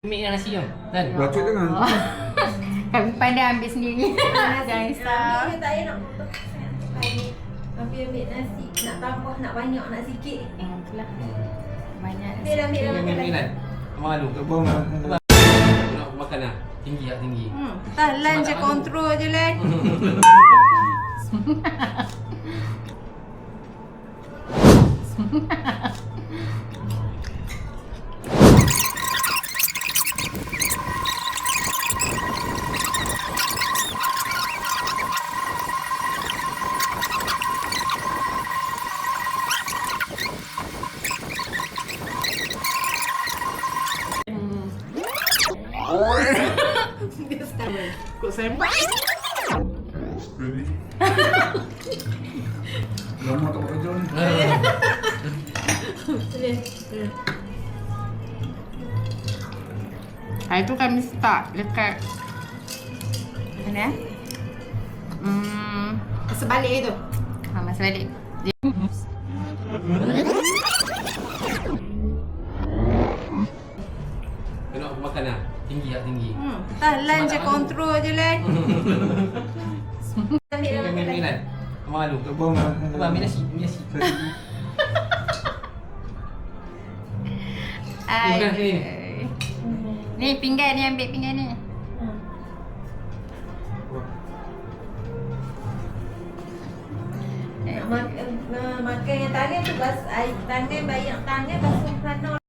Ambil yang nasi tu kan? Bacot jangan. Kami pandai ambil sendiri. Jangan risau. Ambil tak payah nak potong. Ambil nasi. Nak tambah, nak banyak, nak sikit. Itulah. Banyak. Ambil Ambil kan? Malu. Tak faham. Nak makan lah. Tinggi tak tinggi. Tahan je, kontrol je lah. Kok sembang? Ready. Lama tak buat kerja ni. Itu kami start dekat mana? Masa balik itu. Masa balik. Nak makan lah. Tinggi tak tinggi. Tahan je, kontrol je lah. Ambil kan? Malu. Tak faham. Abang ambil nasi. Ambil nasi. Makan sini. Ni pinggan ni, ambil pinggan ni. Makan yang tangan tu bas air tangan, banyak tangan basuh tanah.